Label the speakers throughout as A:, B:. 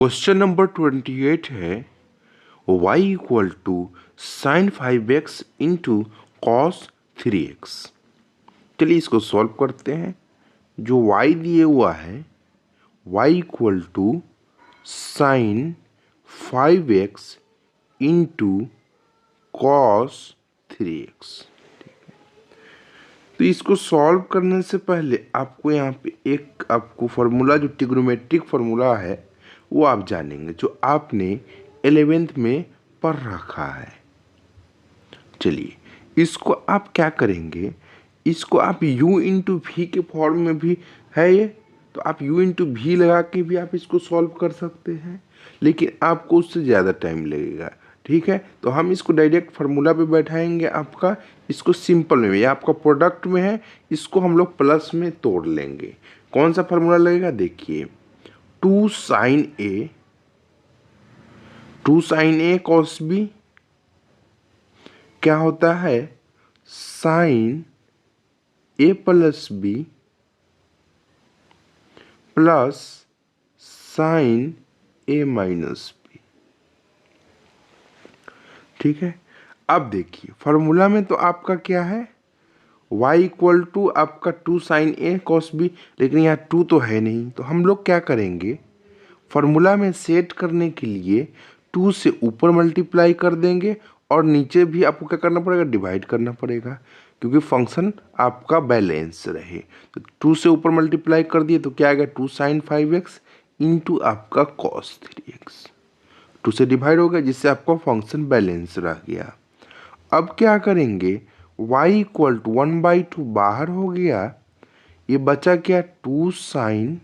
A: Question number 28 है y equal to sine 5x into cos 3x। चलिए इसको solve करते हैं। जो y दिए हुआ है y equal to sine 5x into cos 3x। तो इसको सॉल्व करने से पहले आपको यहाँ पे एक आपको फार्मूला, जो ट्रिग्नोमेट्रिक फार्मूला है वो आप जानेंगे, जो आपने 11th में पढ़ रखा है। चलिए इसको आप क्या करेंगे, इसको आप u इंटू वी के फॉर्म में भी है ये, तो आप u इंटू वी लगा के भी आप इसको सॉल्व कर सकते हैं, लेकिन आपको उससे ज़्यादा टाइम लगेगा। ठीक है, तो हम इसको डायरेक्ट फार्मूला पे बैठाएंगे आपका, इसको सिंपल में, ये आपका प्रोडक्ट में है, इसको हम लोग प्लस में तोड़ लेंगे। कौन सा फार्मूला लगेगा, देखिए 2 साइन ए कॉस बी क्या होता है, sign A plus B plus sign A minus B. ठीक है, अब देखिए फार्मूला में तो आपका क्या है, y इक्वल टू आपका 2 साइन ए कॉस बी, लेकिन यहाँ 2 तो है नहीं, तो हम लोग क्या करेंगे, फार्मूला में सेट करने के लिए 2 से ऊपर मल्टीप्लाई कर देंगे और नीचे भी आपको क्या करना पड़ेगा, डिवाइड करना पड़ेगा, क्योंकि फंक्शन आपका बैलेंस रहे। तो 2 से ऊपर मल्टीप्लाई कर दिए तो क्या आ गया, 2 साइन 5x इंटू आपका कॉस 3x। 2 से डिवाइड हो गया, जिससे आपका फंक्शन बैलेंस रह गया। अब क्या करेंगे, y इक्वल टू 1/2 बाहर हो गया, ये बचा क्या, 2 साइन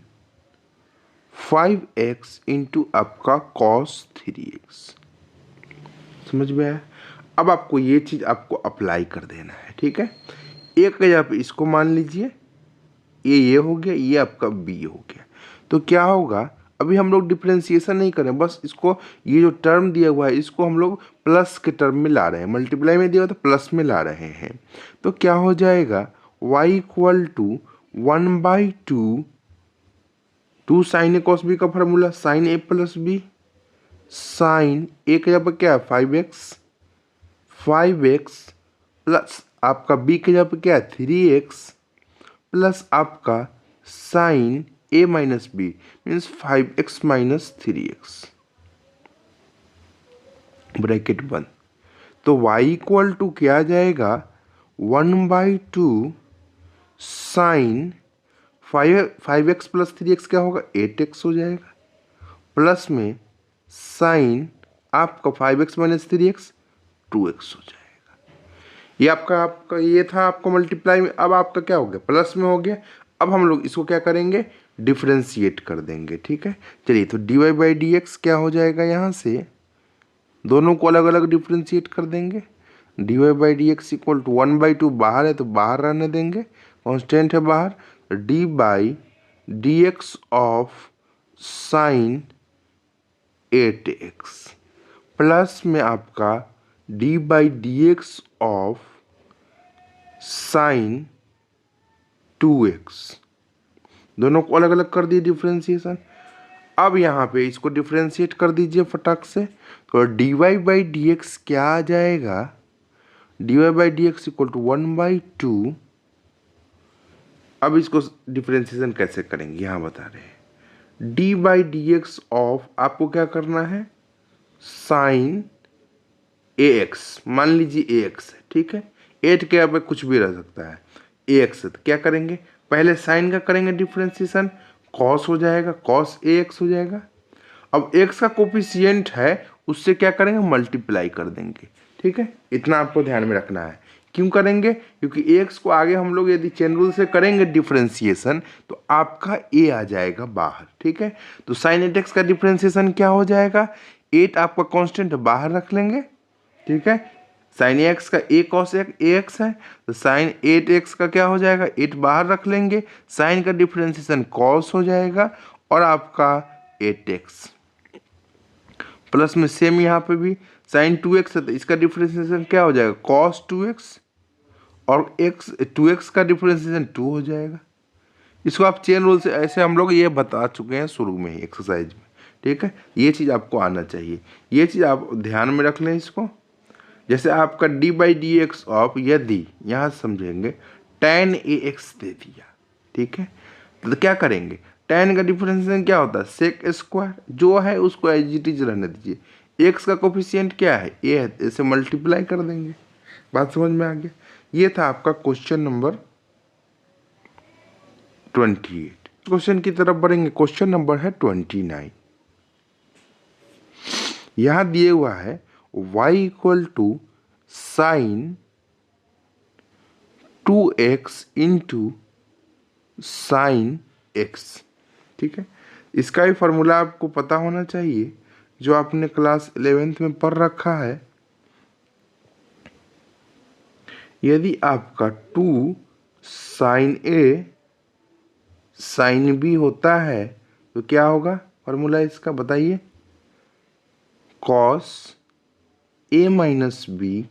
A: 5x इंटू आपका कॉस 3x। समझ में आया। अब आपको ये चीज़ आपको अप्लाई कर देना है। ठीक है, एक जगह पे इसको मान लीजिए, ये हो गया, ये आपका b हो गया। तो क्या होगा, अभी हम लोग डिफ्रेंसिएशन नहीं करें, बस इसको, ये जो टर्म दिया हुआ है इसको हम लोग प्लस के टर्म में ला रहे हैं, मल्टीप्लाई में दिया हुआ तो प्लस में ला रहे हैं। तो क्या हो जाएगा, y equal to 1/2 2 sine A cos B का formula, sine A plus B, sine A के जगह पर क्या है 5x प्लस आपका b के जगह पर क्या है 3x प्लस आपका sine a minus B means 5x minus 3x bracket बंद। तो y इक्वल टू क्या आ जाएगा, 1/2 साइन 5x प्लस 3x क्या होगा, 8x हो जाएगा, प्लस में साइन आपका 5x माइनस 3x 2x हो जाएगा। ये आपका ये था आपका मल्टीप्लाई में, अब आपका क्या हो गया, प्लस में हो गया। अब हम लोग इसको क्या करेंगे, डिफ्रेंशिएट कर देंगे। ठीक है, चलिए तो dy/dx क्या हो जाएगा, यहाँ से दोनों को अलग अलग डिफ्रेंशिएट कर देंगे। dy/dx इक्वल टू 1/2 बाहर है तो बाहर रहने देंगे, कांस्टेंट है बाहर, d/dx of sine 8x plus में आपका d/dx ऑफ साइन 2x, दोनों को अलग अलग कर दिए डिफ्रेंशिएशन। अब यहाँ पे इसको डिफ्रेंशिएट कर दीजिए फटाक से, तो dy/dx क्या आ जाएगा, dy/dx इक्वल टू 1/2। अब इसको डिफ्रेंशिएशन कैसे करेंगे, यहाँ बता रहे हैं, d/dx ऑफ आपको क्या करना है, साइन ax, मान लीजिए ax है। ठीक है, 8 के अब कुछ भी रह सकता है, ax है, तो क्या करेंगे, पहले साइन का करेंगे डिफ्रेंशिएशन, कॉस हो जाएगा, कॉस ax हो जाएगा। अब x का कोफिशिएंट है, उससे क्या करेंगे, मल्टीप्लाई कर देंगे। ठीक है, इतना आपको ध्यान में रखना है। क्यों करेंगे, क्योंकि x को आगे हम लोग यदि चेन रूल से करेंगे डिफ्रेंशिएशन तो आपका a आ जाएगा बाहर। ठीक है, तो साइन 8x का डिफ्रेंशिएशन क्या हो जाएगा, 8 आपका कांस्टेंट बाहर रख लेंगे। ठीक है, साइन एक्स का a कॉस ax है, तो साइन 8x का क्या हो जाएगा, 8 बाहर रख लेंगे, साइन का डिफ्रेंशिएशन कॉस हो जाएगा और आपका 8x प्लस में सेम यहाँ पे भी साइन 2x है, तो इसका डिफ्रेंशिएशन क्या हो जाएगा, कॉस 2x और x 2x का डिफ्रेंशिएशन 2 हो जाएगा। इसको आप चेन रूल से, ऐसे हम लोग ये बता चुके हैं शुरू में ही एक्सरसाइज में। ठीक है, ये चीज़ आपको आना चाहिए, ये चीज़ आप ध्यान में रख लें इसको। जैसे आपका D by D X of, यदि यहाँ समझेंगे tan ए एक्स दे दिया, ठीक है, तो क्या करेंगे, tan का डिफरेंशिएशन क्या होता है, सेक स्क्वायर, जो है उसको एज इट इज रहने दीजिए। एक्स का कोफिशिएंट क्या है, ए है, इसे मल्टीप्लाई कर देंगे। बात समझ में आ गया। ये था आपका क्वेश्चन नंबर 28। क्वेश्चन की तरफ बढ़ेंगे, क्वेश्चन नंबर है 29। यहां दिए हुआ है y equal to sine 2x into sine x, ठीक है। इसका भी फॉर्मूला आपको पता होना चाहिए, जो आपने क्लास 11th में पढ़ रखा है। यदि आपका 2 साइन ए साइन बी होता है तो क्या होगा फॉर्मूला इसका, बताइए, cos A minus B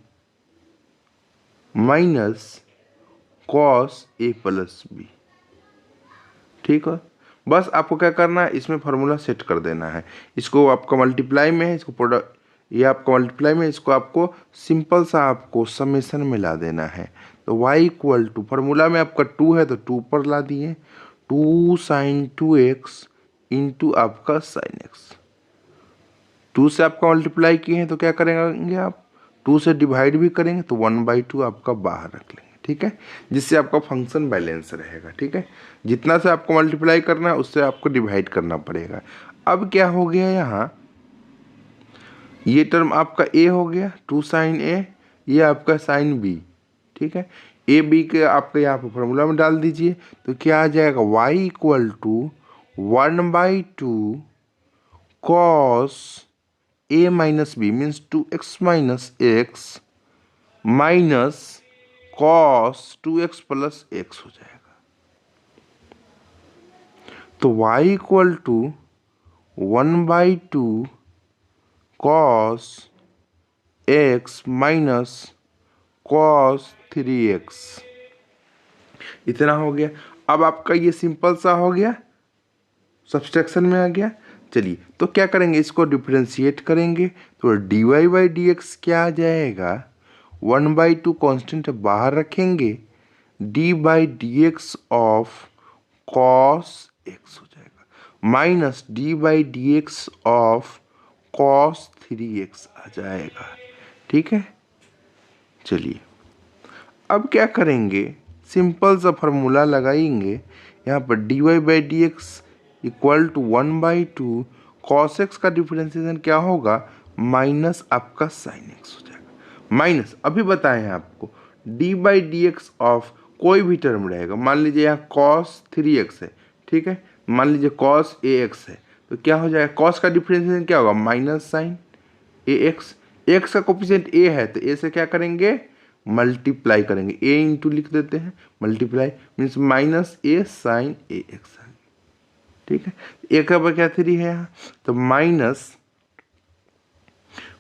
A: minus cos A plus B, ठीक है। बस आपको क्या करना है, इसमें फार्मूला सेट कर देना है। इसको आपका मल्टीप्लाई में है, इसको प्रोडक्ट, ये आपका मल्टीप्लाई में, इसको आपको सिंपल सा आपको समेशन में ला देना है। तो y इक्वल टू, फार्मूला में आपका 2 है तो 2 पर ला दिए, 2 साइन 2x इंटू आपका साइन x। 2 से आपका मल्टीप्लाई किए हैं तो क्या करेंगे आप, 2 से डिवाइड भी करेंगे तो 1/2 आपका बाहर रख लेंगे, ठीक है, जिससे आपका फंक्शन बैलेंस रहेगा, ठीक है। जितना से आपको मल्टीप्लाई करना है उससे आपको डिवाइड करना पड़ेगा। अब क्या हो गया, यहाँ ये टर्म आपका ए हो गया, 2 साइन ए, ये आपका साइन बी, ठीक है। ए बी के आपके यहाँ पर फॉर्मूला में डाल दीजिए तो क्या आ जाएगा, y equal to 1/2 cos A minus B means 2x minus X minus cos 2x plus X हो जाएगा। तो y equal to 1/2 cos X minus cos 3x, इतना हो गया। अब आपका ये सिंपल सा हो गया, सब्सट्रैक्शन में आ गया। चलिए तो क्या करेंगे, इसको डिफरेंशिएट करेंगे तो dy बाई डी एक्स क्या आ जाएगा, 1/2 कॉन्स्टेंट बाहर रखेंगे, d by D X of cos x हो जाएगा minus d by D X of cos 3x आ जाएगा, ठीक है। चलिए अब क्या करेंगे, सिंपल सा फॉर्मूला लगाएंगे, यहाँ पर dy by D X equal to 1/2 cos X का डिफरेंशिएशन क्या होगा, माइनस आपका साइन एक्स हो जाएगा। माइनस अभी बताए हैं आपको, d by D X of कोई भी टर्म रहेगा, मान लीजिए यहाँ कॉस 3x है, ठीक है, मान लीजिए कॉस ए एक्स है, तो क्या हो जाएगा, कॉस का डिफरेंशिएशन क्या होगा, माइनस साइन ए एक्स, एक्स का कोफिशिएंट ए है तो ए से क्या करेंगे, मल्टीप्लाई करेंगे, ए इंटू लिख देते हैं, मल्टीप्लाई मीन्स माइनस ए साइन ए एक्स, ठीक है। ए का पर क्या 3 है यहाँ, तो माइनस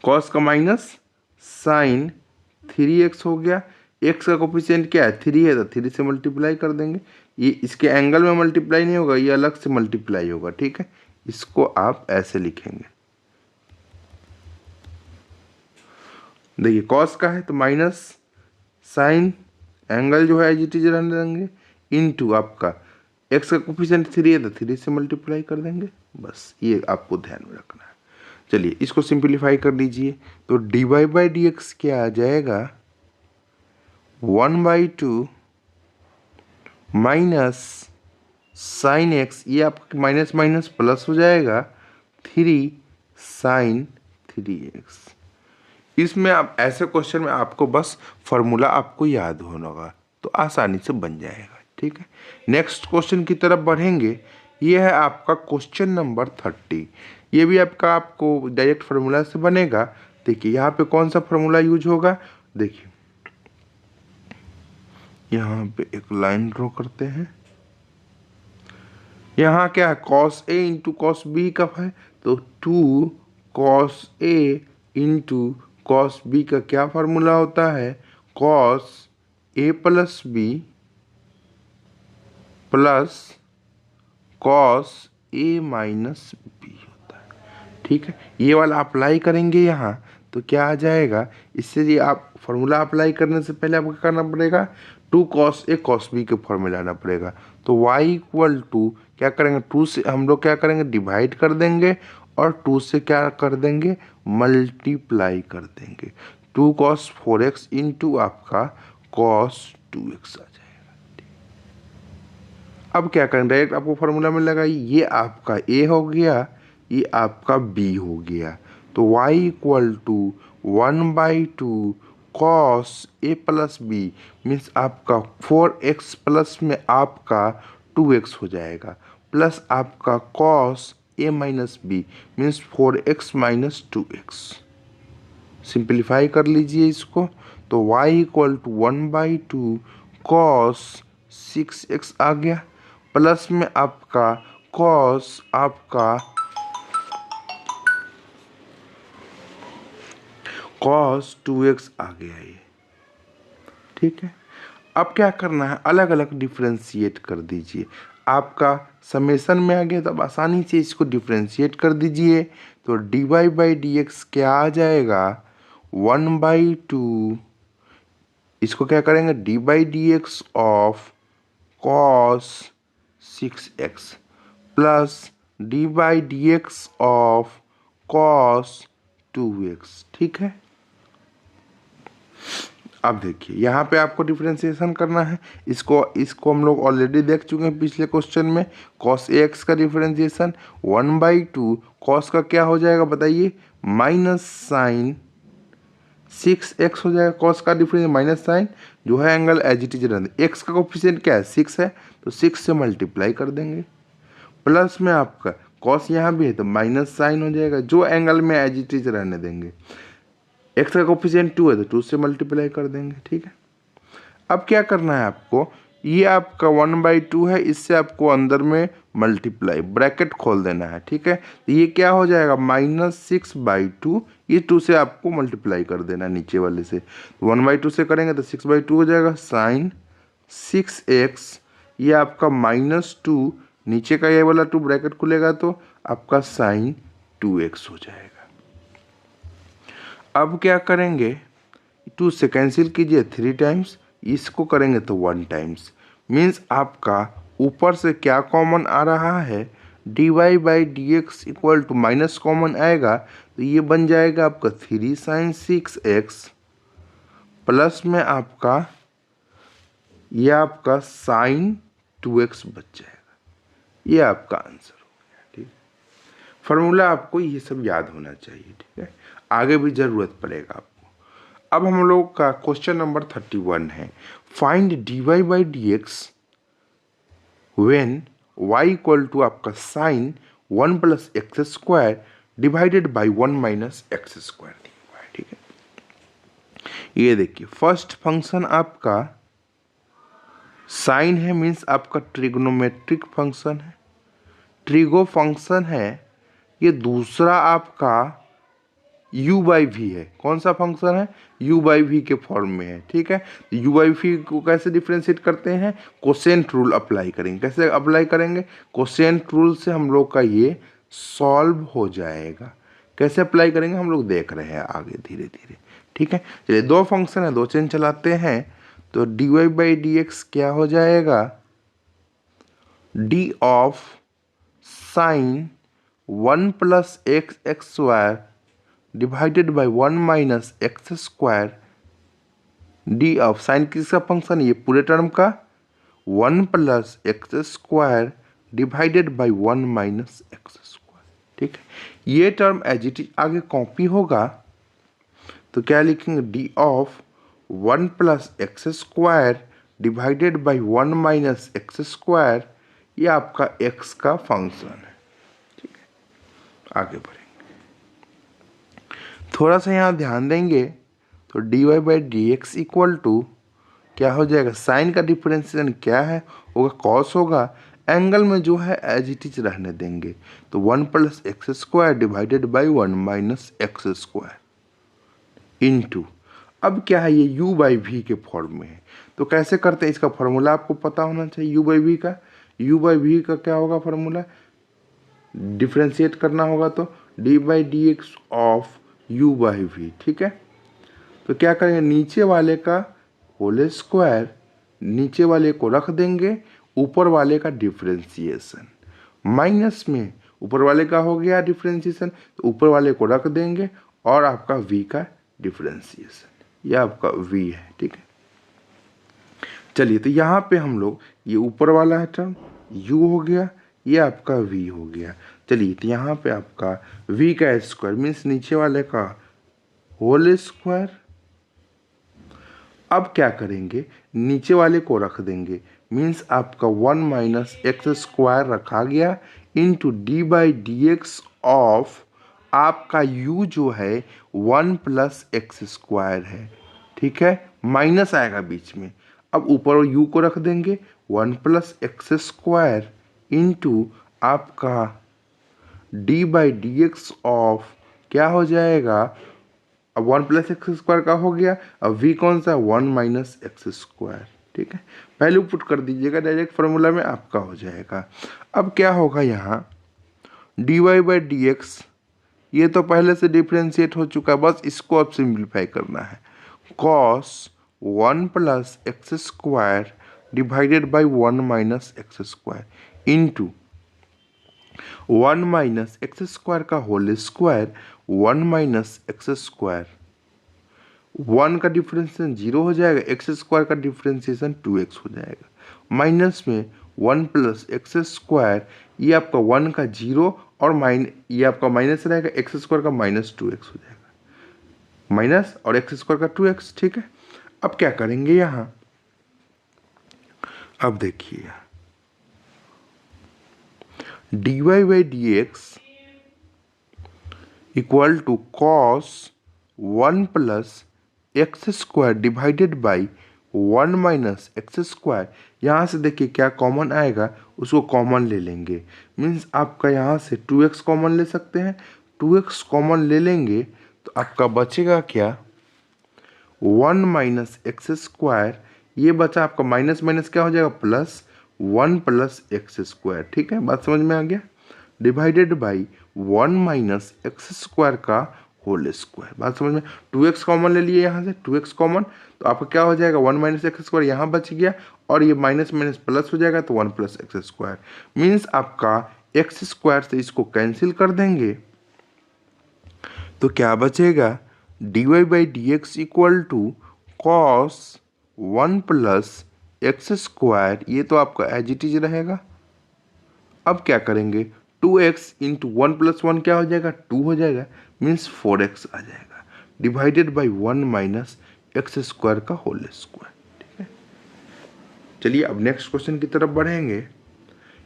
A: कॉस का माइनस साइन 3x हो गया। एक्स का कोफिशिएंट क्या है, 3 है तो 3 से मल्टीप्लाई कर देंगे, ये इसके एंगल में मल्टीप्लाई नहीं होगा, ये अलग से मल्टीप्लाई होगा, ठीक है। इसको आप ऐसे लिखेंगे, देखिए कॉस का है तो माइनस साइन, एंगल जो है एज इट इज रहने देंगे, इनटू आपका एक्स का कोफिशिएंट 3 है तो 3 से मल्टीप्लाई कर देंगे, बस ये आपको ध्यान में रखना है। चलिए इसको सिंप्लीफाई कर लीजिए तो dy बाई डी एक्स क्या आ जाएगा, 1/2 माइनस साइन एक्स, ये आपका माइनस माइनस प्लस हो जाएगा, 3 साइन 3x। इसमें आप ऐसे क्वेश्चन में आपको बस फॉर्मूला आपको याद होगा तो आसानी से बन जाएगा, ठीक है। नेक्स्ट क्वेश्चन की तरफ बढ़ेंगे, ये है आपका क्वेश्चन नंबर 30। ये भी आपको डायरेक्ट फार्मूला से बनेगा। देखिए यहाँ पे कौन सा फार्मूला यूज होगा, देखिए यहाँ पे एक लाइन ड्रॉ करते हैं, यहाँ क्या है, cos A into cos B का है तो 2 cos A into cos B का क्या फार्मूला होता है, cos A plus B plus cos A minus B होता है, ठीक है, ये वाला अप्लाई करेंगे यहाँ तो क्या आ जाएगा, इससे ये आप फॉर्मूला अप्लाई करने से पहले आपको क्या करना पड़ेगा, 2 cos A cos B के फॉर्मूला लाना पड़ेगा। तो y इक्वल टू क्या करेंगे, 2 से हम लोग क्या करेंगे डिवाइड कर देंगे और 2 से क्या कर देंगे मल्टीप्लाई कर देंगे। 2 cos 4x इंटू आपका cos 2x आ जाएगा। अब क्या करेंगे, डायरेक्ट आपको फॉर्मूला में लगाइए, ये आपका a हो गया, ये आपका b हो गया। तो y equal to 1/2 cos a plus B means आपका 4x प्लस में आपका 2x हो जाएगा, प्लस आपका cos a minus B means 4x minus 2x। Simplify कर लीजिए इसको, तो y equal to 1/2 cos 6x आ गया, प्लस में आपका cos आपका cos 2x आ गया ये। ठीक है, अब क्या करना है, अलग अलग डिफ्रेंशिएट कर दीजिए। आपका समेसन में आ गया तो अब आसानी से इसको डिफ्रेंशिएट कर दीजिए। तो D Y by D X क्या आ जाएगा 1/2, इसको क्या करेंगे D by D X of cos 6x plus D by D X of cos 2x। ठीक है, अब देखिए यहाँ पे आपको डिफरेंशिएशन करना है, इसको हम लोग ऑलरेडी देख चुके हैं पिछले क्वेश्चन में। cos ax का डिफरेंशिएशन 1/2 cos का क्या हो जाएगा बताइए माइनस साइन 6x हो जाएगा। cos का डिफरेंस माइनस साइन जो है एंगल एज इट इज रहने, एक्स का कोफिशिएंट क्या है 6 है तो 6 से मल्टीप्लाई कर देंगे, प्लस में आपका cos यहाँ भी है तो माइनस साइन हो जाएगा जो एंगल में एज इट इज रहने देंगे। एक्स का कोफिशिएंट 2 है तो 2 से मल्टीप्लाई कर देंगे। ठीक है, अब क्या करना है आपको, ये आपका 1/2 है, इससे आपको अंदर में मल्टीप्लाई ब्रैकेट खोल देना है। ठीक है, तो ये क्या हो जाएगा -6/2, ये 2 से आपको मल्टीप्लाई कर देना है नीचे वाले से। 1/2 से करेंगे तो 6/2 हो जाएगा साइन 6x, ये आपका -2, नीचे का ये वाला 2 ब्रैकेट खुलेगा तो आपका साइन 2x हो जाएगा। अब क्या करेंगे 2 से कैंसिल कीजिए 3 टाइम्स, इसको करेंगे तो 1 टाइम्स, मीन्स आपका ऊपर से क्या कॉमन आ रहा है D Y by D X equal to minus common आएगा तो ये बन जाएगा आपका 3 साइन 6x प्लस में आपका ये आपका साइन 2x बच जाएगा। ये आपका आंसर हो गया। ठीक, फार्मूला आपको ये सब याद होना चाहिए। ठीक है, आगे भी ज़रूरत पड़ेगा आपको। अब हम लोग का क्वेश्चन नंबर 31 है, find D Y by D X when Y equal to आपका sine 1 plus X square divided by 1 minus X square. ठीक है, ये देखिए फर्स्ट फंक्शन आपका साइन है, मीन्स आपका ट्रिग्नोमेट्रिक फंक्शन है, ट्रिगो फंक्शन है। ये दूसरा आपका u बाई वी है, कौन सा फंक्शन है u बाई वी के फॉर्म में है। ठीक है, u बाई वी को कैसे डिफ्रेंशिएट करते हैं, कोसेंट रूल अप्लाई करेंगे। कैसे अप्लाई करेंगे, कोसेंट रूल से हम लोग का ये सॉल्व हो जाएगा। कैसे अप्लाई करेंगे हम लोग देख रहे हैं आगे धीरे धीरे। ठीक है, चलिए दो फंक्शन है, दो चेन चलाते हैं तो D Y by D X क्या हो जाएगा D of sine 1 plus X X square divided by 1 minus X square D of sine किसका फंक्शन है ये पूरे टर्म का 1 plus X square divided by 1 minus X square. ठीक है, ये टर्म एज इट इज आगे कॉपी होगा तो क्या लिखेंगे D of 1 plus X square divided by 1 minus X square, ये आपका एक्स का फंक्शन है। ठीक है, आगे बढ़ेंगे, थोड़ा सा यहाँ ध्यान देंगे तो D Y by D X equal to क्या हो जाएगा, साइन का डिफरेंशिएशन क्या है होगा कॉस होगा, एंगल में जो है एज इट इज रहने देंगे तो 1 plus X square divided by 1 minus X square into, अब क्या है ये u बाई वी के फॉर्म में है तो कैसे करते हैं, इसका फॉर्मूला आपको पता होना चाहिए। u बाई वी का क्या होगा फॉर्मूला, डिफ्रेंशिएट करना होगा तो D by D X of U by V, ठीक है। तो क्या करेंगे, नीचे वाले का होल स्क्वायर नीचे वाले को रख देंगे, ऊपर वाले का डिफ्रेंशिएशन माइनस में ऊपर वाले का हो गया डिफ्रेंशिएशन, तो ऊपर वाले को रख देंगे और आपका v का डिफ्रेंशिएशन, यह आपका v है, ठीक है। चलिए तो यहाँ पे हम लोग ये ऊपर वाला है टर्म u हो गया, ये आपका v हो गया। चलिए तो यहाँ पे आपका v का स्क्वायर मीन्स नीचे वाले का होल स्क्वायर। अब क्या करेंगे, नीचे वाले को रख देंगे मीन्स आपका 1 माइनस एक्स स्क्वायर रखा गया into D by D X of आपका u जो है 1 प्लस एक्स स्क्वायर है, ठीक है, माइनस आएगा बीच में। अब ऊपर u को रख देंगे 1 प्लस एक्स स्क्वायर इंटू आपका D by D X of क्या हो जाएगा, अब 1 प्लस एक्स स्क्वायर का हो गया, अब v कौन सा 1 माइनस एक्स स्क्वायर, ठीक है। वैल्यू पुट कर दीजिएगा, डायरेक्ट फार्मूला में आपका हो जाएगा। अब क्या होगा यहाँ D Y by D X, ये तो पहले से डिफ्रेंशिएट हो चुका है, बस इसको अब सिंप्लीफाई करना है। Cos 1 plus X square divided by 1 minus X square into 1 minus X square का whole square 1 minus X square, 1 का डिफ्रेंशिएशन 0 हो जाएगा, एक्स स्क्वायर का डिफ्रेंशिएशन 2x हो जाएगा, माइनस में 1 प्लस एक्स स्क्वायर, ये आपका 1 का 0 और ये आपका माइनस रहेगा, एक्स स्क्वायर का माइनस 2x हो जाएगा, माइनस और एक्स स्क्वायर का 2x, ठीक है। अब क्या करेंगे यहाँ, अब देखिए D Y by D X equal to cos 1 plus X square divided by 1 minus X square. यहाँ से देखिए क्या कॉमन आएगा, उसको कॉमन ले लेंगे मीन्स आपका यहाँ से 2x कॉमन ले सकते हैं, 2x कॉमन ले लेंगे तो आपका बचेगा क्या 1 माइनस एक्स स्क्वायर, ये बचा आपका माइनस माइनस क्या हो जाएगा प्लस 1 प्लस एक्स स्क्वायर, ठीक है, बात समझ में आ गया, divided by 1 minus X square का होल स्क्वायर, बात समझ में। 2x कॉमन ले लिए यहाँ से, 2x कॉमन तो आपका क्या हो जाएगा 1 माइनस एक्स स्क्वायर यहाँ बच गया और ये माइनस माइनस प्लस हो जाएगा तो 1 प्लस एक्स स्क्वायर मीन्स आपका एक्स स्क्वायर से इसको कैंसिल कर देंगे तो क्या बचेगा D Y by D X equal to cos 1 plus X square, ये तो आपका एज इट इज रहेगा। अब क्या करेंगे 2x इंटू 1 प्लस 1 क्या हो जाएगा 2 हो जाएगा मीन्स 4x आ जाएगा, divided by 1 minus X square का होल स्क्वायर, ठीक है। चलिए अब नेक्स्ट क्वेश्चन की तरफ बढ़ेंगे।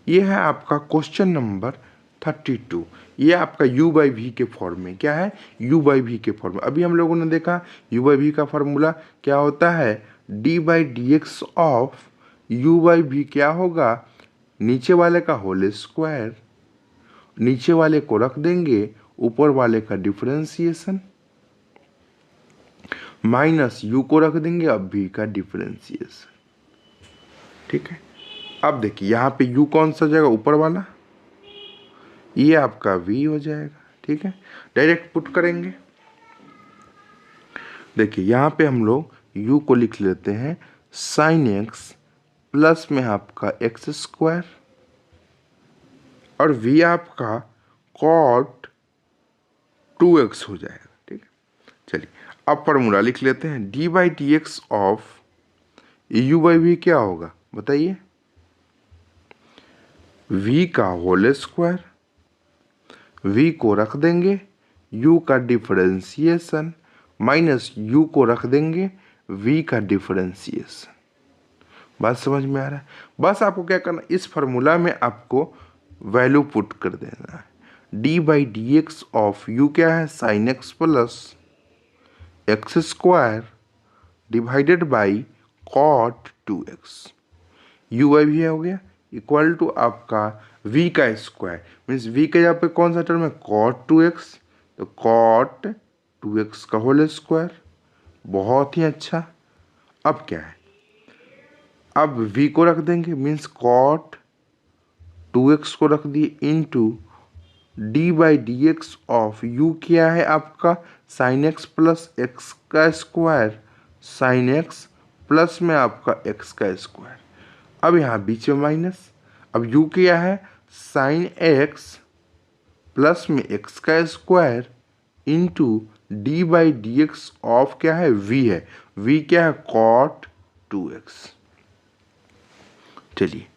A: ये है आपका क्वेश्चन नंबर 32, ये आपका u बाई वी के फॉर्म में, क्या है u बाई वी के फॉर्म में। अभी हम लोगों ने देखा u बाई वी का फॉर्मूला क्या होता है d by D X of u by V क्या होगा, नीचे वाले का होल स्क्वायर, नीचे वाले को रख देंगे, ऊपर वाले का डिफरेंशिएशन माइनस u को रख देंगे, अब v का डिफरेंशिएशन, ठीक है। अब देखिए यहाँ पे u कौन सा जाएगा ऊपर वाला, ये आपका v हो जाएगा, ठीक है, डायरेक्ट पुट करेंगे। देखिए यहाँ पे हम लोग u को लिख लेते हैं साइन x प्लस में आपका एक्स स्क्वायर और v आपका कॉट 2x हो जाएगा, ठीक है। चलिए अब फॉर्मूला लिख लेते हैं D by D X of U by V क्या होगा बताइए, v का होल स्क्वायर, v को रख देंगे, u का डिफरेंशिएशन माइनस u को रख देंगे, v का डिफरेंशिएशन, बात समझ में आ रहा है। बस आपको क्या करना, इस फार्मूला में आपको वैल्यू पुट कर देना है, D by D X of U क्या है sine X plus X square divided by cot 2x, U by भी हो गया इक्वल टू आपका v का स्क्वायर मीन्स v का यहाँ पे कौन सा टर्म है कॉट 2x, तो कॉट 2x का होल स्क्वायर, बहुत ही अच्छा। अब क्या है, अब v को रख देंगे मीन्स कॉट 2x को रख दिए into D by D X of U क्या है आपका साइन एक्स प्लस एक्स का स्क्वायर, साइन एक्स प्लस में आपका एक्स का स्क्वायर। अब यहाँ बीच में माइनस, अब यू क्या है साइन एक्स प्लस में एक्स का square into D by D X of क्या है वी है, वी क्या है कॉट 2x। चलिए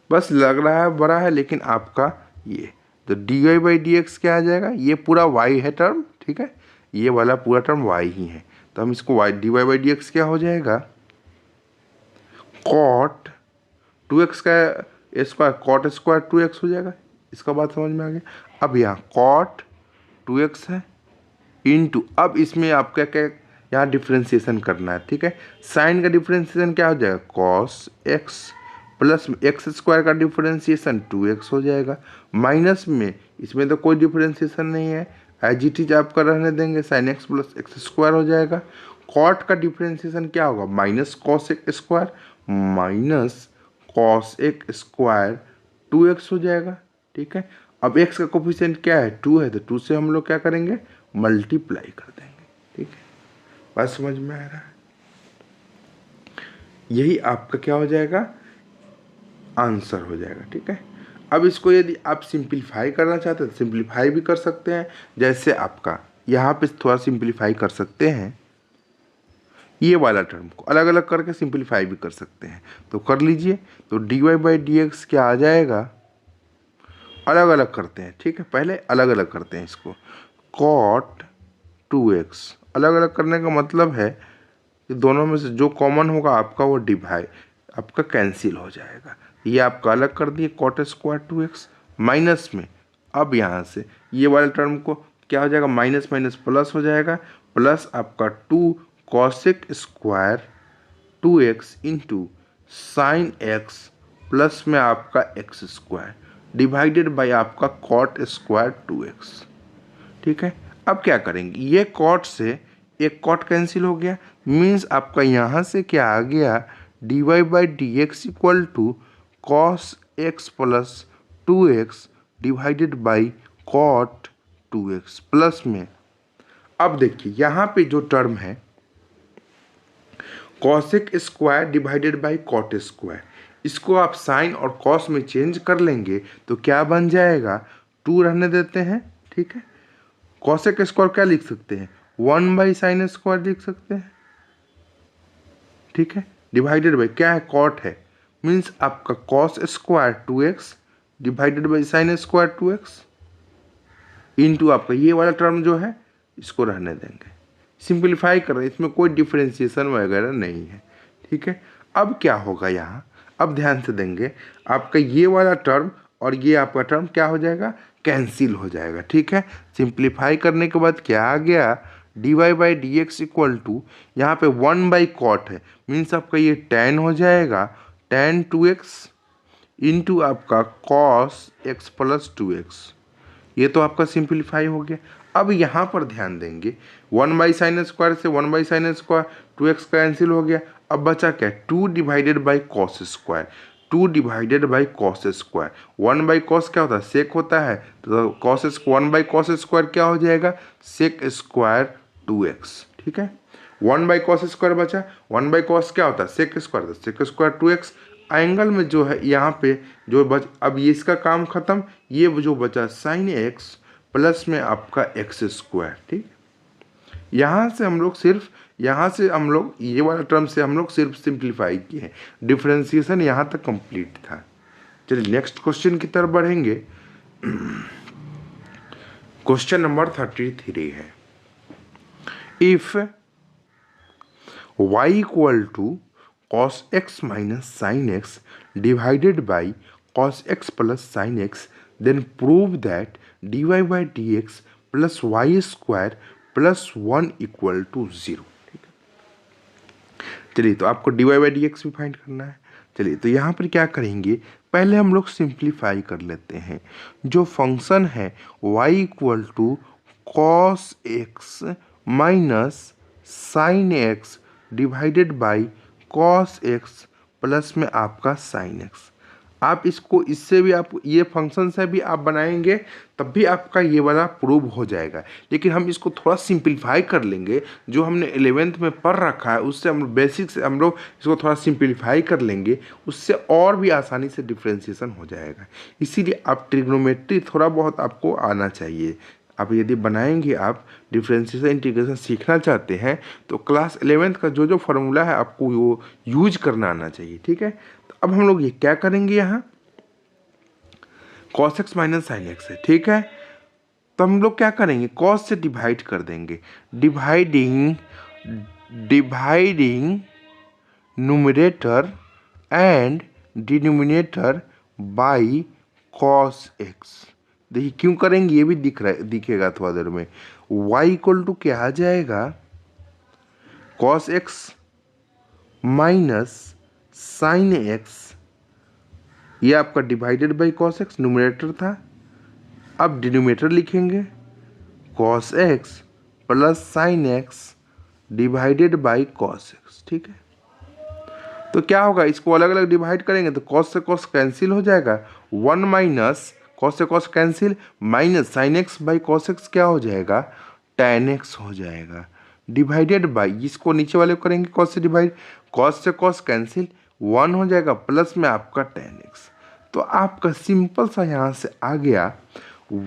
A: बस लग रहा है बड़ा है, लेकिन आपका ये तो D Y by D X क्या आ जाएगा, ये पूरा y है टर्म, ठीक है, ये वाला पूरा टर्म y ही है, तो हम इसको y D Y by D X क्या हो जाएगा कॉट 2x का स्क्वायर, कॉट स्क्वायर 2x हो जाएगा। इसका बात समझ में आ गया। अब यहाँ कॉट 2x है इंटू, अब इसमें आपका क्या यहाँ डिफ्रेंशिएशन करना है, ठीक है, साइन का डिफ्रेंशिएशन क्या हो जाएगा cos X plus X square का डिफ्रेंशिएशन 2x हो जाएगा, माइनस में इसमें तो कोई डिफ्रेंशिएशन नहीं है, एज इट इज आपका रहने देंगे, sign X plus X square हो जाएगा। कॉट का डिफ्रेंशिएशन क्या होगा माइनस कॉस एक स्क्वायर माइनस कॉस एक स्क्वायर 2x हो जाएगा, ठीक है। अब x का कोफिशिएंट क्या है 2 है, तो 2 से हम लोग क्या करेंगे मल्टीप्लाई कर देंगे, ठीक है। बात समझ में आ रहा है, यही आपका क्या हो जाएगा आंसर हो जाएगा, ठीक है। अब इसको यदि आप सिंप्लीफाई करना चाहते हैं तो सिंप्लीफाई भी कर सकते हैं, जैसे आपका यहाँ पे थोड़ा सिंप्लीफाई कर सकते हैं, ये वाला टर्म को अलग अलग करके सिंप्लीफाई भी कर सकते हैं, तो कर लीजिए। तो D Y by D X क्या आ जाएगा, अलग अलग करते हैं, ठीक है, पहले अलग अलग करते हैं इसको, कॉट 2x, अलग अलग करने का मतलब है कि दोनों में से जो कॉमन होगा आपका वो डिवाइड आपका कैंसिल हो जाएगा। ये आपका अलग कर दिए कॉट स्क्वायर 2x माइनस में, अब यहाँ से ये वाले टर्म को क्या हो जाएगा माइनस माइनस प्लस हो जाएगा, प्लस आपका 2 cosec square 2x into sign X plus में आपका एक्स स्क्वायर डिवाइडेड बाय आपका कॉट स्क्वायर 2x, ठीक है। अब क्या करेंगे, ये कॉट से एक कॉट कैंसिल हो गया, मीन्स आपका यहाँ से क्या आ गया D Y by D X equal to cos X plus 2x divided by cot 2x plus में, अब देखिए यहाँ पे जो टर्म है cosec square divided by cot square, इसको आप साइन और कॉस में चेंज कर लेंगे तो क्या बन जाएगा 2 रहने देते हैं, ठीक है। कॉसेक स्क्वायर क्या लिख सकते हैं 1 बाई साइन स्क्वायर लिख सकते हैं, ठीक है, डिवाइडेड बाई क्या है कॉट है, मीन्स आपका cos square 2x divided by sine square 2x into आपका ये वाला टर्म जो है इसको रहने देंगे, सिंप्लीफाई कर रहे हैं, इसमें कोई डिफ्रेंशिएशन वगैरह नहीं है, ठीक है। अब क्या होगा यहाँ, अब ध्यान से देंगे, आपका ये वाला टर्म और ये आपका टर्म क्या हो जाएगा कैंसिल हो जाएगा, ठीक है। सिंप्लीफाई करने के बाद क्या आ गया D Y by D X equal to, यहाँ पे 1 बाई कॉट है, मीन्स आपका ये tan हो जाएगा tan 2x इंटू आपका कॉस एक्स प्लस 2x, ये तो आपका सिंप्लीफाई हो गया। अब यहाँ पर ध्यान देंगे 1 बाई साइन स्क्वायर से 1 by sine square 2x cancel हो गया, अब बचा क्या 2 divided by cos square, 2 divided by cos square, 1 by cos क्या होता है सेक होता है, तो कॉस 1 बाई कॉस स्क्वायर क्या हो जाएगा सेक स्क्वायर 2x, ठीक है। 1 बाई कॉस स्क्वायर बचा, 1 बाई कॉस क्या होता है sec square, sec square 2x, angle में जो है यहाँ पे जो बच, अब ये इसका काम खत्म, ये जो बचा साइन एक्स प्लस में आपका एक्स स्क्वायर, ठीक। यहाँ से हम लोग सिर्फ यहाँ से हम लोग ये वाला टर्म से हम लोग सिर्फ सिंप्लीफाई किए हैं, डिफ्रेंशिएशन यहाँ तक कंप्लीट था। चलिए नेक्स्ट क्वेश्चन की तरफ बढ़ेंगे। क्वेश्चन नंबर 33 है, if y equal to cos x minus sin x divided by cos x plus sin x, then prove that dy by dx plus y square plus 1 equal to 0। चलिए तो आपको dy by dx भी find करना है। चलिए तो यहाँ पर क्या करेंगे, पहले हम लोग सिंप्लीफाई कर लेते हैं, जो फंक्शन है y equal to cos x minus sine x divided by cos x plus में आपका sin x, आप इसको इससे भी आप ये फंक्शन से भी आप बनाएंगे तब भी आपका ये वाला प्रूव हो जाएगा। लेकिन हम इसको थोड़ा सिंपलीफाई कर लेंगे, जो हमने 11th में पढ़ रखा है उससे हम बेसिक से हम लोग इसको थोड़ा सिंपलीफाई कर लेंगे, उससे और भी आसानी से डिफ्रेंशिएशन हो जाएगा। इसीलिए आप ट्रिग्नोमेट्री थोड़ा बहुत आपको आना चाहिए। आप यदि बनाएंगे, आप डिफरेंशिएशन इंटीग्रेशन सीखना चाहते हैं तो क्लास 11th का जो जो फार्मूला है आपको वो यूज करना आना चाहिए, ठीक है। तो अब हम लोग ये क्या करेंगे, यहाँ cos x minus sine x है, ठीक है। तो हम लोग क्या करेंगे, cos से डिवाइड कर देंगे, dividing numerator and denominator by cos x। देखिए क्यों करेंगे, ये भी दिखेगा थोड़ा देर में। y इक्वल टू क्या आ जाएगा, cos x minus sine x, ये आपका divided by cos x numerator था। अब डिनोमिनेटर लिखेंगे cos x plus sine x divided by cos x, ठीक है। तो क्या होगा, इसको अलग अलग डिवाइड करेंगे तो cos से cos कैंसिल हो जाएगा, 1 माइनस cos से cos cancel, minus sine x by cos x क्या हो जाएगा, tan x हो जाएगा, डिवाइडेड बाई, इसको नीचे वाले को करेंगे cos से डिवाइड, cos से cos कैंसिल, 1 हो जाएगा प्लस में आपका tan x। तो आपका सिंपल सा यहाँ से आ गया,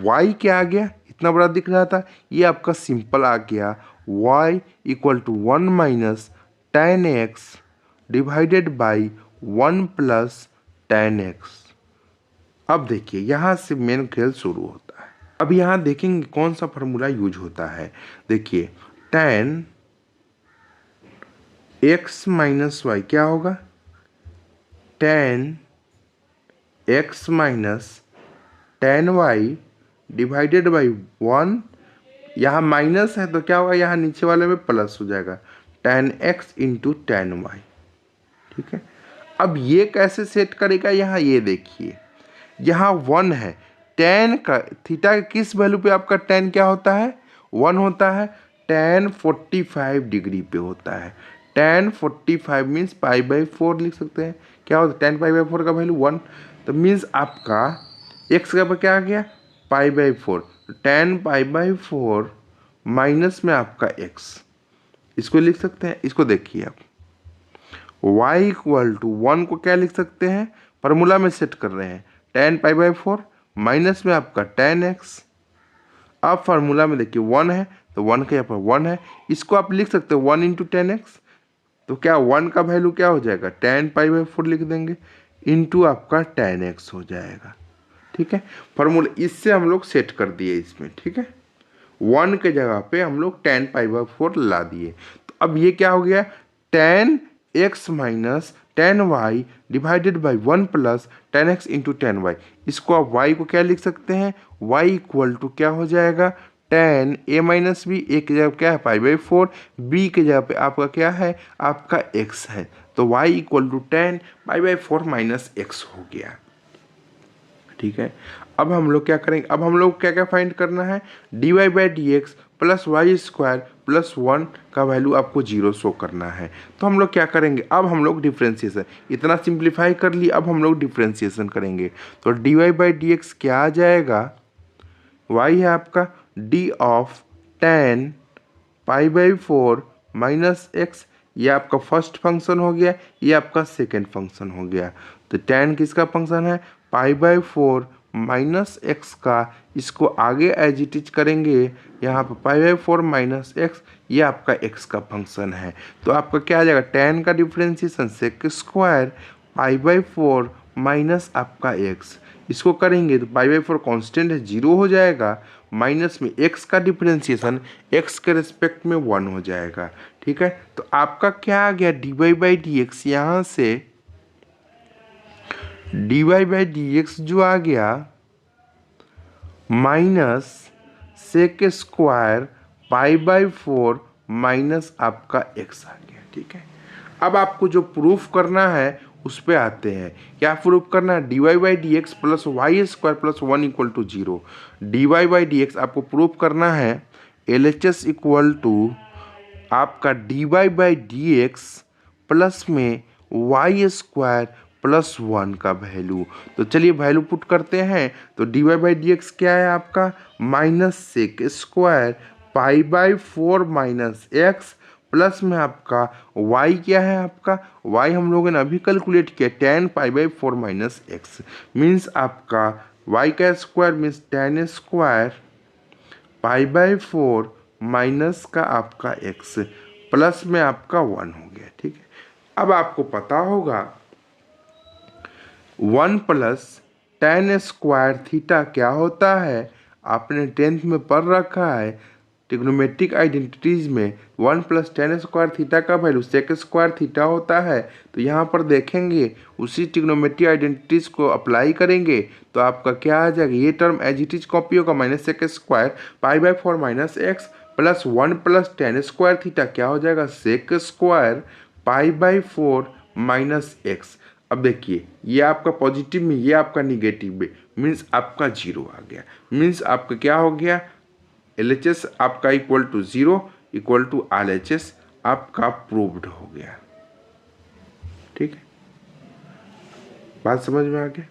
A: y क्या आ गया, इतना बड़ा दिख रहा था, ये आपका सिंपल आ गया, y equal to 1 minus tan x divided by 1 plus tan x। अब देखिए यहाँ से मेन खेल शुरू होता है। अब यहाँ देखेंगे कौन सा फार्मूला यूज होता है। देखिए tan x माइनस वाई क्या होगा, tan x minus tan y divided by 1, यहाँ माइनस है तो क्या होगा, यहाँ नीचे वाले में प्लस हो जाएगा, tan x into tan y, ठीक है। अब ये कैसे सेट करेगा, यहाँ ये देखिए, यहाँ 1 है, tan का थीटा के किस वैल्यू पे आपका tan क्या होता है, 1 होता है, tan 45 डिग्री पे होता है। tan 45 मीन्स पाई बाई 4 लिख सकते हैं, क्या होता है tan पाई बाई 4 का वैल्यू 1, तो मीन्स आपका x का क्या आ गया, पाई by 4, tan pi by 4 minus में आपका x, इसको लिख सकते हैं। इसको देखिए आप y इक्वल टू 1 को क्या लिख सकते हैं, फार्मूला में सेट कर रहे हैं, tan पाई बाई 4 माइनस में आपका tan x। अब फार्मूला में देखिए 1 है तो 1 के यहाँ पर 1 है, इसको आप लिख सकते हैं 1 इंटू tan x, तो क्या 1 का वैल्यू क्या हो जाएगा, tan पाई बाई 4 लिख देंगे इंटू आपका tan x हो जाएगा, ठीक है। फार्मूला इससे हम लोग सेट कर दिए इसमें, ठीक है। 1 के जगह पे हम लोग tan पाई बाई 4 ला दिए, तो अब ये क्या हो गया, tan x minus tan y divided by 1 plus tan x into tan y। इसको आप y को क्या लिख सकते हैं, y इक्वल टू क्या हो जाएगा, tan a minus B, a की जगह क्या है पाई बाई 4, b की जगह पे आपका क्या है, आपका x है, तो y equal to tan pi by 4 minus x हो गया, ठीक है। अब हम लोग क्या करेंगे, अब हम लोग क्या क्या फाइंड करना है, dy by D X plus Y square plus 1 का वैल्यू आपको 0 शो करना है। तो हम लोग क्या करेंगे, अब हम लोग डिफ्रेंशिएशन इतना सिंप्लीफाई कर लिए, अब हम लोग डिफ्रेंशिएशन करेंगे, तो dy बाई डी एक्स क्या आ जाएगा, y है आपका d of tan pi by 4 minus x, ये आपका फर्स्ट फंक्शन हो गया, ये आपका सेकेंड फंक्शन हो गया। तो tan किसका फंक्शन है, पाई बाई 4 माइनस एक्स का, इसको आगे एज इट इज करेंगे, यहाँ पर पाई बाई 4 माइनस एक्स, ये आपका x का फंक्शन है। तो आपका क्या आ जाएगा, tan का differentiation sec square pi by 4 minus आपका x, इसको करेंगे तो पाई बाई 4 कॉन्स्टेंट है 0 हो जाएगा, माइनस में x का डिफ्रेंशिएशन x के रिस्पेक्ट में 1 हो जाएगा, ठीक है। तो आपका क्या आ गया, dy बाई डी एक्स, यहाँ से dy बाई डी एक्स जो आ गया minus sec square pi by 4 minus आपका x आ गया, ठीक है। अब आपको जो प्रूफ करना है उस पे आते हैं, क्या प्रूफ करना है, dy by D X plus Y square plus 1 equal to 0, dy by D X आपको प्रूफ करना है LHS इक्वल टू आपका dy by D X plus में वाई स्क्वायर प्लस 1 का वैल्यू। तो चलिए वैल्यू पुट करते हैं। तो dy बाई डी एक्स क्या है आपका, minus sec square pi by 4 minus X, plus में आपका y क्या है आपका, y हम लोगों ने अभी कैलकुलेट किया 10 पाई बाई 4 माइनस एक्स, मीन्स आपका y का square means 10 square pi by 4 minus का आपका x, प्लस में आपका 1 हो गया। ठीक है, अब आपको पता होगा 1 प्लस 10 स्क्वायर थीटा क्या होता है, आपने 10th में पढ़ रखा है ट्रिग्नोमेट्रिक आइडेंटिटीज में 1 प्लस 10 स्क्वायर थीटा का वैल्यू सेक स्क्वायर थीटा होता है। तो यहाँ पर देखेंगे उसी ट्रिग्नोमेट्रिक आइडेंटिटीज को अप्लाई करेंगे तो आपका क्या आ जाएगा, ये term as it is copy होगा, minus sec square pi by 4 minus X plus 1 plus 10 square theta क्या हो जाएगा, sec square pi by 4 minus X. अब देखिए ये आपका पॉजिटिव में, ये आपका निगेटिव में, मीन्स आपका जीरो आ गया, मीन्स आपका क्या हो गया, LHS आपका equal to 0 equal to RHS आपका प्रूव्ड हो गया। ठीक है, बात समझ में आ गया।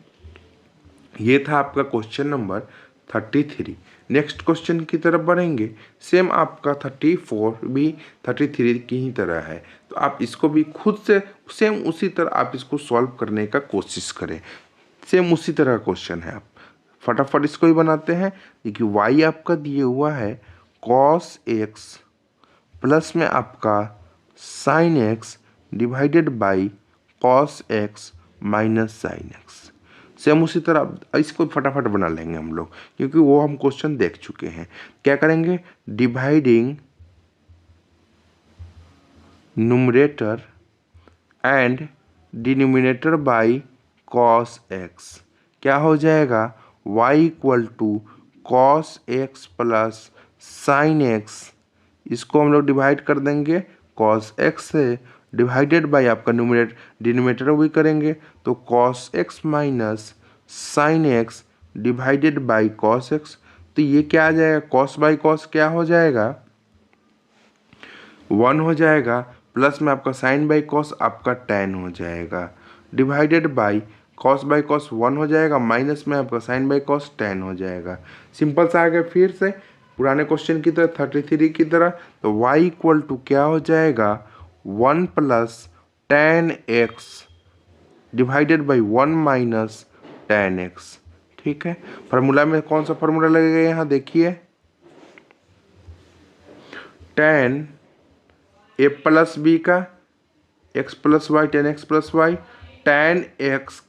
A: ये था आपका क्वेश्चन नंबर 33। नेक्स्ट क्वेश्चन की तरफ बढ़ेंगे। सेम आपका 34 भी 33 की ही तरह है, तो आप इसको भी खुद से सेम उसी तरह आप इसको सॉल्व करने का कोशिश करें। सेम उसी तरह का क्वेश्चन है, आप फटाफट इसको ही बनाते हैं। देखिए y आपका दिए हुआ है cos x प्लस में आपका sin x divided by cos x minus sin x। Same उसी तरह इसको फटाफट बना लेंगे हम लोग, क्योंकि वो हम क्वेश्चन देख चुके हैं। क्या करेंगे, dividing numerator and denominator by cos x, क्या हो जाएगा, y equal to cos x plus sin x, इसको हम लोग डिवाइड कर देंगे cos x से, डिवाइडेड बाई आपका डिनोमिनेटर भी करेंगे तो cos x minus sin x divided by cos x। तो ये क्या आ जाएगा, cos बाई cos क्या हो जाएगा, 1 हो जाएगा, प्लस में आपका sin बाई cos आपका tan हो जाएगा, divided by cos by cos 1 हो जाएगा, माइनस में आपका sin बाई cos tan हो जाएगा। सिंपल सा आ गया फिर से पुराने क्वेश्चन की तरह 33 की तरह। तो y इक्वल टू क्या हो जाएगा, 1 plus tan x divided by 1 minus tan x। ठीक है, फार्मूला में कौन सा फार्मूला लगेगा, यहाँ देखिए tan a प्लस बी का x plus Y, tan x plus Y, tan x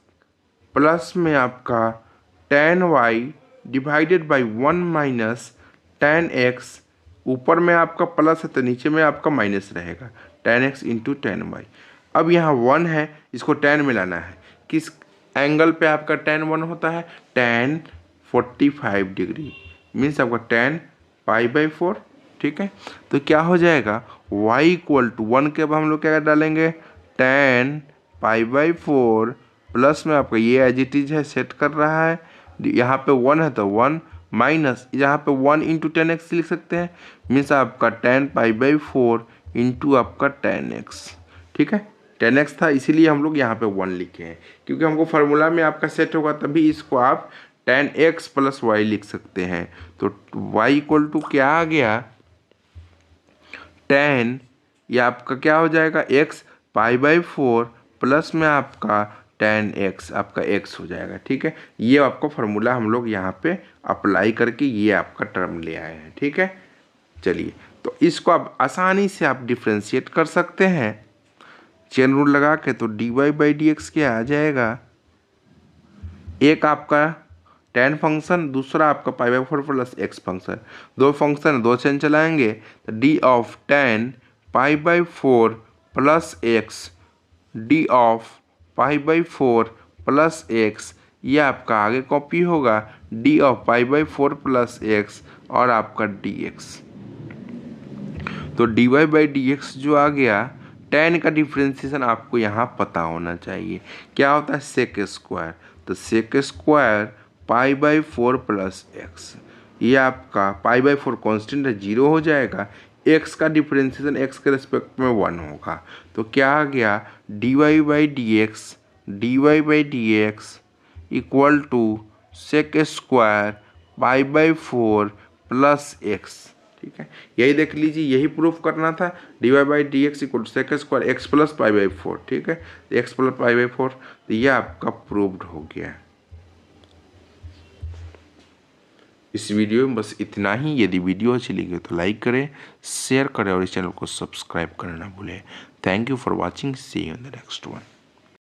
A: plus में आपका tan y divided by 1 minus tan x, ऊपर में आपका प्लस है तो नीचे में आपका माइनस रहेगा, tan x into tan y। अब यहाँ 1 है, इसको tan में लाना है, किस एंगल पे आपका tan 1 होता है, tan 45 डिग्री, मीन्स आपका tan पाई बाई 4। ठीक है, तो क्या हो जाएगा, y इक्वल टू 1 के अब हम लोग क्या डालेंगे, tan पाई बाई 4 प्लस में आपका ये एज इट इज है, सेट कर रहा है, यहाँ पे 1 है तो 1 माइनस यहाँ पे 1 इंटू tan x लिख सकते हैं, मीन्स आपका tan पाई बाई 4 इंटू आपका tan x। ठीक है, tan x था इसीलिए हम लोग यहाँ पे 1 लिखे हैं, क्योंकि हमको फार्मूला में आपका सेट होगा तभी इसको आप tan x प्लस वाई लिख सकते हैं। तो y इक्वल टू क्या आ गया, tan ये आपका क्या हो जाएगा, x पाई बाई 4 प्लस में आपका tan x आपका x हो जाएगा। ठीक है, ये आपका फार्मूला हम लोग यहाँ पे अप्लाई करके ये आपका टर्म ले आए हैं। ठीक है, चलिए तो इसको आप आसानी से आप डिफ्रेंशिएट कर सकते हैं चेन रूल लगा के। तो dy बाई डी एक्स क्या आ जाएगा, एक आपका tan फंक्शन, दूसरा आपका पाई बाई 4 प्लस x फंक्शन, दो फंक्शन दो चेन चलाएंगे तो d of tan pi by 4 plus x d of pi by 4 plus x, ये आपका आगे कॉपी होगा d of pi by 4 plus x और आपका dx। तो dy बाई डी एक्स जो आ गया, tan का डिफ्रेंसिएशन आपको यहाँ पता होना चाहिए, क्या होता है, सेक स्क्वायर, तो sec square pi by 4 plus X, ये आपका पाई बाई 4 कॉन्स्टेंट है, 0 हो जाएगा, x का डिफ्रेंसिएशन x के रिस्पेक्ट में 1 होगा। तो क्या आ गया, dy by D X D Y by D X equal to sec square pi by 4 plus X. ठीक है, यही देख लीजिए, यही प्रूफ करना था। D Y by D X equal to sec square X plus pi by 4। ठीक है, एक्स प्लस पाई बाई 4, तो यह आपका प्रूव्ड हो गया। इस वीडियो में बस इतना ही। यदि वीडियो अच्छी लगी तो लाइक करें, शेयर करें और इस चैनल को सब्सक्राइब करना ना भूलें। Thank you for watching, see you in the next one.